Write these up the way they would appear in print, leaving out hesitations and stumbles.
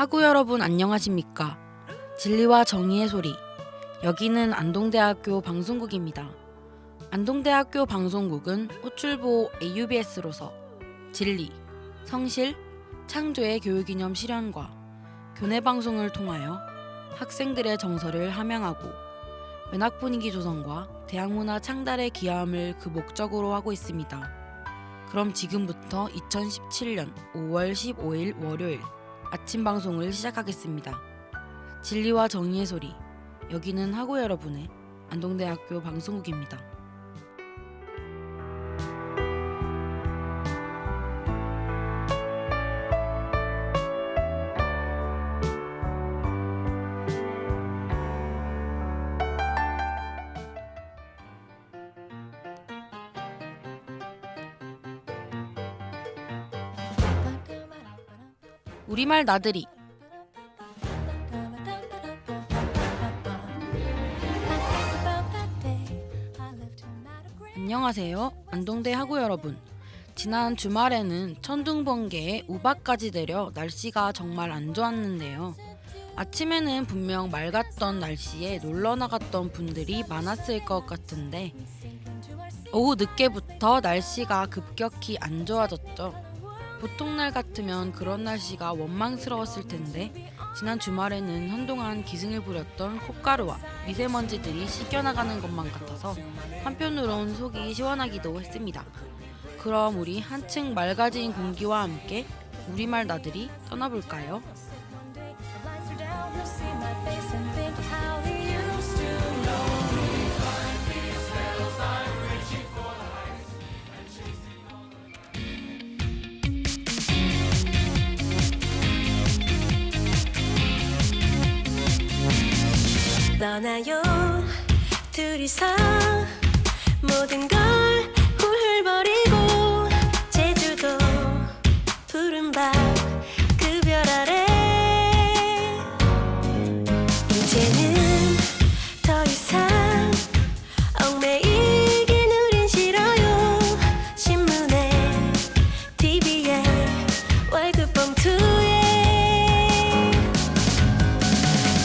하구 여러분 안녕하십니까? 진리와 정의의 소리. 여기는 안동대학교 방송국입니다. 안동대학교 방송국은 호출보 AUBS로서 진리, 성실, 창조의 교육이념 실현과 교내방송을 통하여 학생들의 정서를 함양하고 문학 분위기 조성과 대학문화 창달에 기여함을 그 목적으로 하고 있습니다. 그럼 지금부터 2017년 5월 15일 월요일 아침 방송을 시작하겠습니다. 진리와 정의의 소리. 여기는 하고 여러분의 안동대학교 방송국입니다. 우리말 나들이. 안녕하세요. 안동대 하구 여러분. 지난 주말에는 천둥번개에 우박까지 내려 날씨가 정말 안 좋았는데요. 아침에는 분명 맑았던 날씨에 놀러 나갔던 분들이 많았을 것 같은데 오후 늦게부터 날씨가 급격히 안 좋아졌죠. 보통 날 같으면 그런 날씨가 원망스러웠을 텐데 지난 주말에는 한동안 기승을 부렸던 콧가루와 미세먼지들이 씻겨나가는 것만 같아서 한편으론 속이 시원하기도 했습니다. 그럼 우리 한층 맑아진 공기와 함께 우리말 나들이 떠나볼까요? 떠나요 둘이서 모든 걸 훌훌버리고 제주도 푸른 밤 그 별 아래 이제는 더 이상 얽매이긴 우린 싫어요. 신문에 TV에 월급 봉투에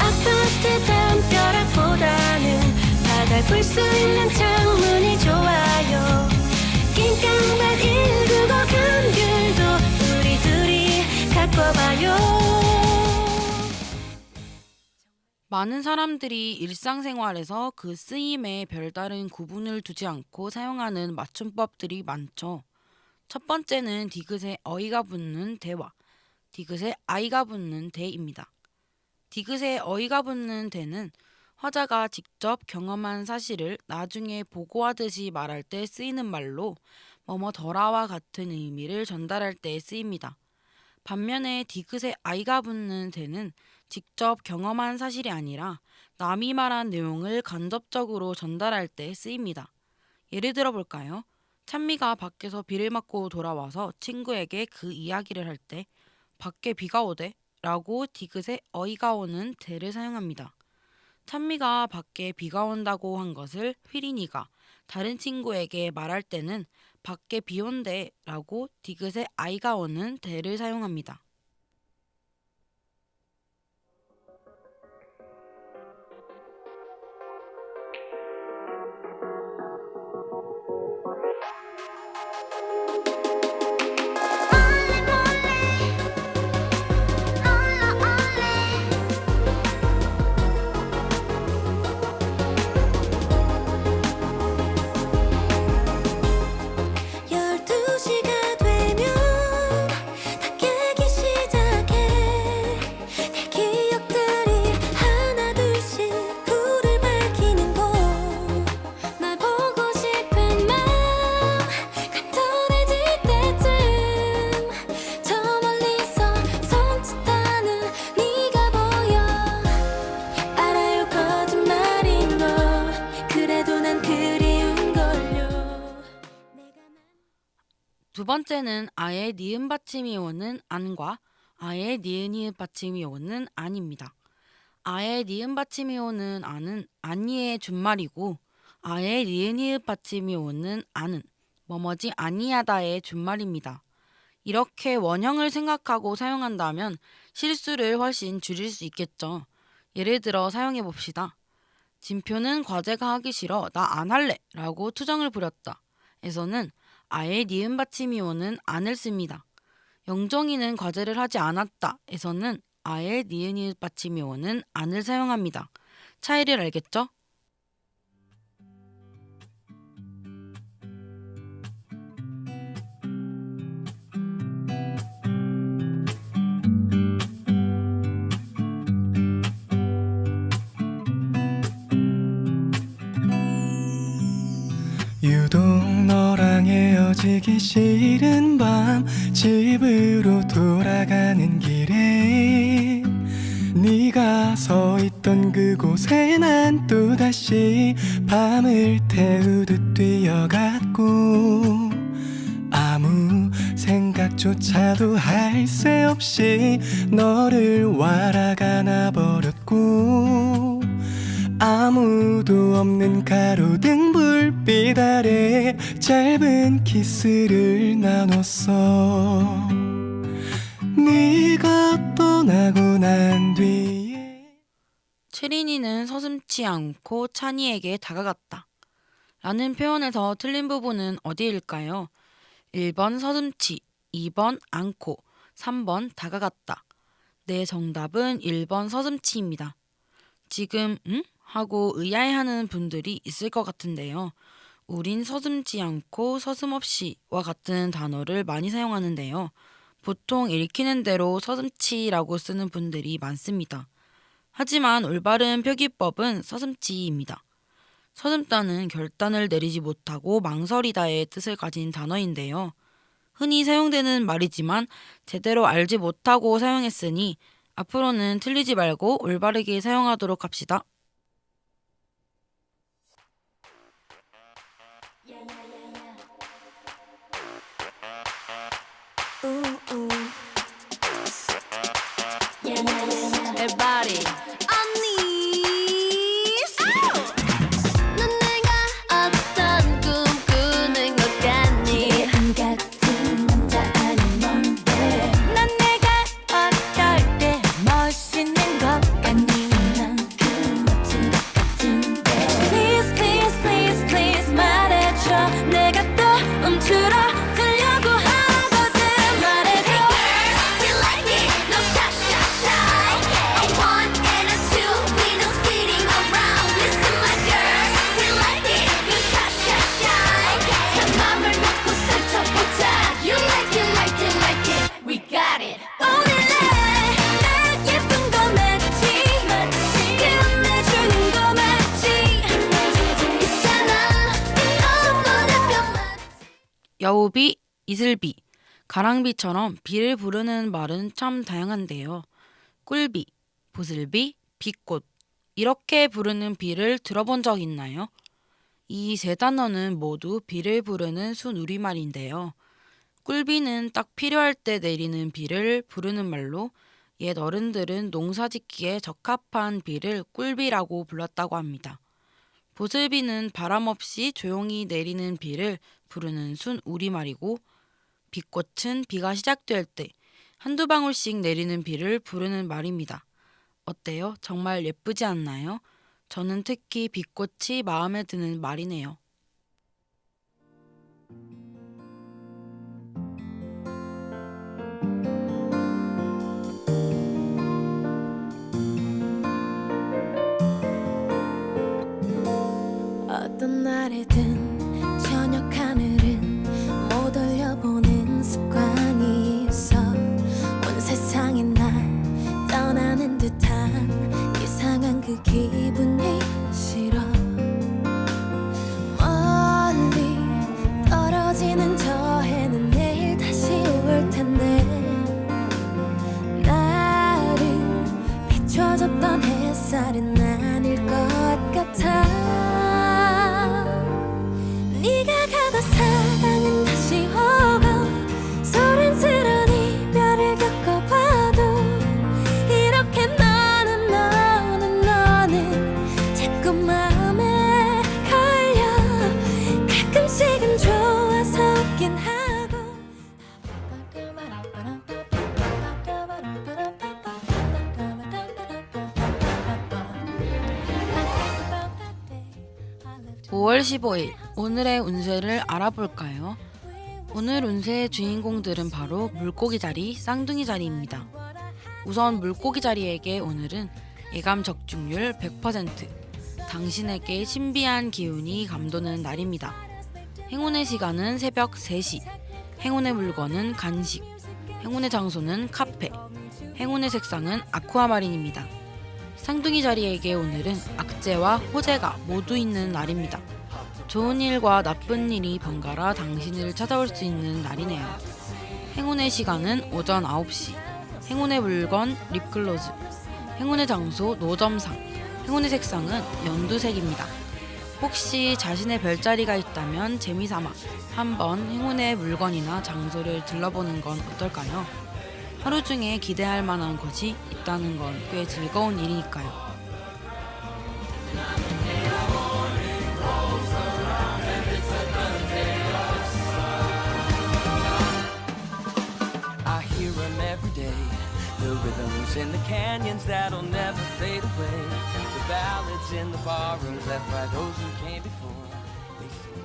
아파트 담벼락보다는 바다를 볼 수 있는 창문이 좋아요. 낑깡발 195 감귤도 우리 둘이 갖고 봐요. 많은 사람들이 일상생활에서 그 쓰임에 별다른 구분을 두지 않고 사용하는 맞춤법들이 많죠. 첫 번째는 디귿에 어이가 붙는 대와 디귿에 아이가 붙는 대입니다. 디귿에 어이가 붙는 대는 화자가 직접 경험한 사실을 나중에 보고하듯이 말할 때 쓰이는 말로 뭐뭐더라와 같은 의미를 전달할 때 쓰입니다. 반면에 디귿에 아이가 붙는 대는 직접 경험한 사실이 아니라 남이 말한 내용을 간접적으로 전달할 때 쓰입니다. 예를 들어 볼까요? 찬미가 밖에서 비를 맞고 돌아와서 친구에게 그 이야기를 할 때 밖에 비가 오대 라고 디귿에 어이가 오는 대를 사용합니다. 찬미가 밖에 비가 온다고 한 것을 휘린이가 다른 친구에게 말할 때는 밖에 비 온대 라고 디귿에 아이가 오는 대를 사용합니다. 열두 시가 되면 다 깨기 시작해. 내 기억들이 하나 둘씩 불을 밝히는 곳. 날 보고 싶은 마음 간절해질 때쯤 저 멀리서 손짓하는 네가 보여. 알아요 거짓말인 너 그래도 난 그리운 걸요. 두 번째는 아의 니은 받침이 오는 안과 아의 니은 이읍 받침이 오는 안입니다. 아의 니은 받침이 오는 안은 아니의 준말이고 아의 니은 이읍 받침이 오는 안은 뭐뭐지 아니하다의 준말입니다. 이렇게 원형을 생각하고 사용한다면 실수를 훨씬 줄일 수 있겠죠. 예를 들어 사용해 봅시다. 진표는 과제가 하기 싫어 나 안 할래 라고 투정을 부렸다 에서는 아예 니은 받침이 오는 안을 씁니다. 영정이는 과제를 하지 않았다 에서는 아예 니은이읒 받침이 오는 안을 사용합니다. 차이를 알겠죠? 유독 너랑 헤어지기 싫은 밤 집으로 돌아가는 길에 네가 서 있던 그곳에 난 또다시 밤을 태우듯 뛰어갔고 아무 생각조차도 할 새 없이 너를 알아가나 버렸고 아무도 없는 가로등 불빛 아래 짧은 키스를 나눴어. 네가 떠나고 난 뒤에 채린이는 서슴지 않고 찬이에게 다가갔다. 라는 표현에서 틀린 부분은 어디일까요? 1번 서슴지, 2번 않고, 3번 다가갔다. 네, 정답은 1번 서슴지입니다. 지금 응? 하고 의아해하는 분들이 있을 것 같은데요. 우린 서슴지 않고 서슴없이와 같은 단어를 많이 사용하는데요. 보통 읽히는 대로 서슴지라고 쓰는 분들이 많습니다. 하지만 올바른 표기법은 서슴지입니다. 서슴다는 결단을 내리지 못하고 망설이다의 뜻을 가진 단어인데요. 흔히 사용되는 말이지만 제대로 알지 못하고 사용했으니 앞으로는 틀리지 말고 올바르게 사용하도록 합시다. Everybody. 넌 내가 어떤 꿈 꾸는 것 같니? 안 같은 남자 아닌 뭔데? 난 내가 어떨 때 멋있는 것 같니? 만큼 멋진 것 같은데. Please please please please 말해줘. 내가 또 움츠러 들려고 하거든. 말해줘. Hey girl, you like it? No shy shy shy. A one and a two, we no sitting around. Listen my girl, we like it. No shy shy shy. 자 맘을 놓고 살펴보자. You like it like it like it. We got it. 오늘날 나 예쁜 거 맞지? 끝내주는 거 맞지? 있잖아 너무나 맞지? 여우비, 이슬비, 가랑비처럼 비를 부르는 말은 참 다양한데요. 꿀비, 보슬비, 비꽃 이렇게 부르는 비를 들어본 적 있나요? 이 세 단어는 모두 비를 부르는 순우리말인데요. 꿀비는 딱 필요할 때 내리는 비를 부르는 말로 옛 어른들은 농사짓기에 적합한 비를 꿀비라고 불렀다고 합니다. 보슬비는 바람 없이 조용히 내리는 비를 부르는 순우리말이고 비꽃은 비가 시작될 때 한두 방울씩 내리는 비를 부르는 말입니다. 어때요? 정말 예쁘지 않나요? 저는 특히 비꽃이 마음에 드는 말이네요. 어떤 날이든 저녁 하늘은 못 올려보는 습관이 있어. 온 세상이 날 떠나는 듯한 이상한 그 기분이 싫어. 멀리 떨어지는 저 해는 내일 다시 올 텐데 나를 비춰줬던 햇살은 아닐 것 같아. 네가 가도 사랑은 다시 오고 소란스러운 이별을 겪어봐도 이렇게 너는 자꾸 마음에 걸려. 가끔씩은 좋아서 웃긴 하고 5월 15일 오늘의 운세를 알아볼까요? 오늘 운세의 주인공들은 바로 물고기 자리, 쌍둥이 자리입니다. 우선 물고기 자리에게 오늘은 예감 적중률 100%, 당신에게 신비한 기운이 감도는 날입니다. 행운의 시간은 새벽 3시, 행운의 물건은 간식, 행운의 장소는 카페, 행운의 색상은 아쿠아마린입니다. 쌍둥이 자리에게 오늘은 악재와 호재가 모두 있는 날입니다. 좋은 일과 나쁜 일이 번갈아 당신을 찾아올 수 있는 날이네요. 행운의 시간은 오전 9시, 행운의 물건 립글로즈, 행운의 장소 노점상, 행운의 색상은 연두색입니다. 혹시 자신의 별자리가 있다면 재미삼아 한번 행운의 물건이나 장소를 들러보는 건 어떨까요? 하루 중에 기대할 만한 것이 있다는 건 꽤 즐거운 일이니까요. I hear 'em every day. The rhythms in the canyons that'll never fade away. The ballads in the barrooms left by those who came before. They sing.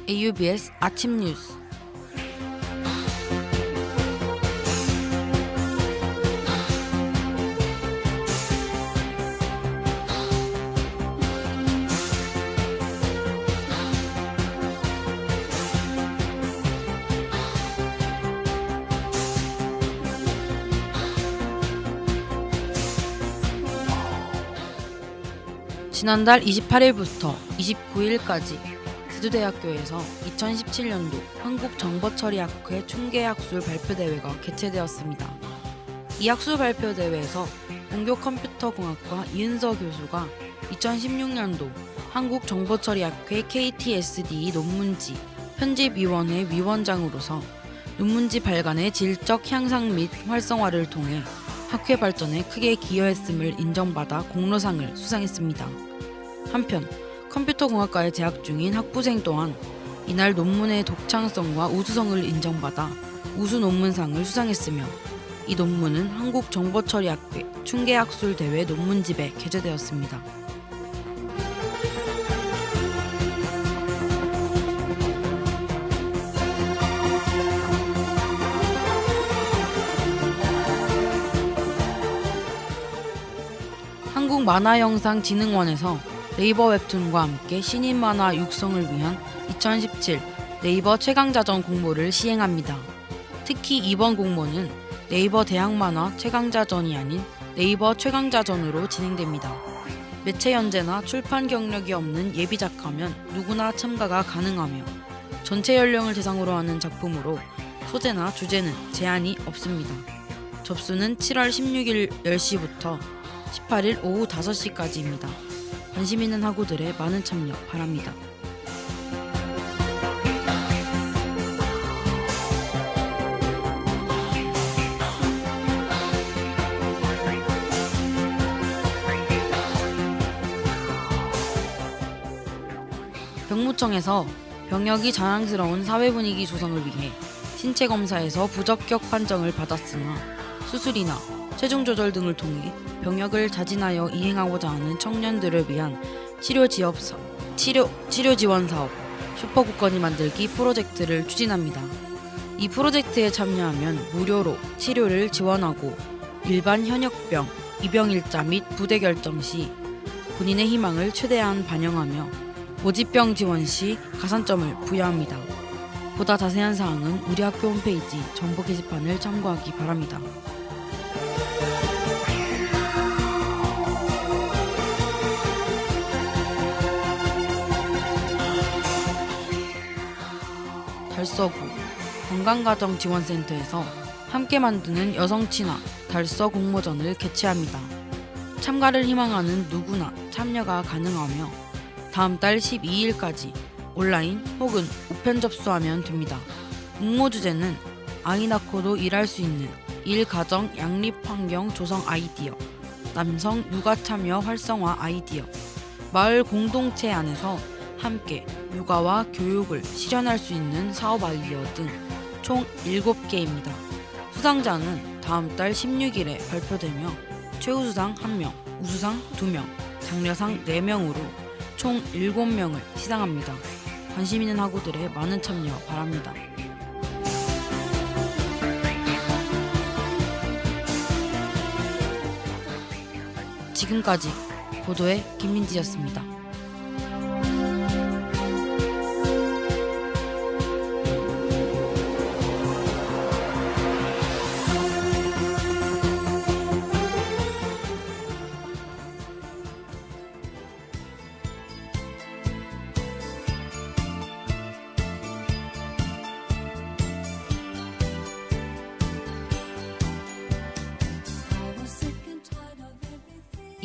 AUBS 아침 뉴스. 지난달 28일부터 29일까지 제주대학교에서 2017년도 한국정보처리학회 총계학술 발표대회가 개최되었습니다. 이 학술 발표대회에서 공교컴퓨터공학과 이은서 교수가 2016년도 한국정보처리학회 KTSD 논문지 편집위원회 위원장으로서 논문지 발간의 질적 향상 및 활성화를 통해 학회 발전에 크게 기여했음을 인정받아 공로상을 수상했습니다. 한편 컴퓨터공학과에 재학 중인 학부생 또한 이날 논문의 독창성과 우수성을 인정받아 우수 논문상을 수상했으며 이 논문은 한국정보처리학회 충계학술대회 논문집에 게재되었습니다. 한국만화영상진흥원에서 네이버 웹툰과 함께 신인 만화 육성을 위한 2017 네이버 최강자전 공모를 시행합니다. 특히 이번 공모는 네이버 대학만화 최강자전이 아닌 네이버 최강자전으로 진행됩니다. 매체 연재나 출판 경력이 없는 예비작가면 누구나 참가가 가능하며 전체 연령을 대상으로 하는 작품으로 소재나 주제는 제한이 없습니다. 접수는 7월 16일 10시부터 18일 오후 5시까지입니다. 관심 있는 학우들의 많은 참여 바랍니다. 병무청에서 병역이 자랑스러운 사회 분위기 조성을 위해 신체 검사에서 부적격 판정을 받았으나 수술이나 체중 조절 등을 통해 병역을 자진하여 이행하고자 하는 청년들을 위한 치료 지원 사업 슈퍼국건이 만들기 프로젝트를 추진합니다. 이 프로젝트에 참여하면 무료로 치료를 지원하고 일반 현역병, 입영일자 및 부대 결정 시 본인의 희망을 최대한 반영하며 모집병 지원 시 가산점을 부여합니다. 보다 자세한 사항은 우리 학교 홈페이지 정보 게시판을 참고하기 바랍니다. 달서구 건강가정지원센터에서 함께 만드는 여성친화 달서 공모전을 개최합니다. 참가를 희망하는 누구나 참여가 가능하며 다음 달 12일까지 온라인 혹은 우편 접수하면 됩니다. 응모 주제는 아이 낳고도 일할 수 있는 일가정 양립환경 조성 아이디어, 남성 육아 참여 활성화 아이디어, 마을 공동체 안에서 함께 육아와 교육을 실현할 수 있는 사업 아이디어 등 총 7개입니다. 수상자는 다음 달 16일에 발표되며 최우수상 1명, 우수상 2명, 장려상 4명으로 총 7명을 시상합니다. 관심 있는 학우들의 많은 참여 바랍니다. 지금까지 보도의 김민지였습니다.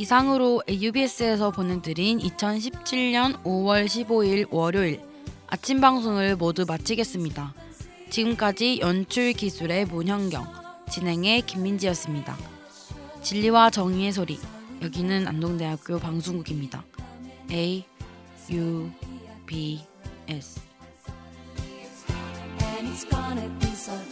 이상으로 AUBS에서 보내드린 2017년 5월 15일 월요일 아침 방송을 모두 마치겠습니다. 지금까지 연출 기술의 문현경, 진행의 김민지였습니다. 진리와 정의의 소리, 여기는 안동대학교 방송국입니다. AUBS And it's gonna be so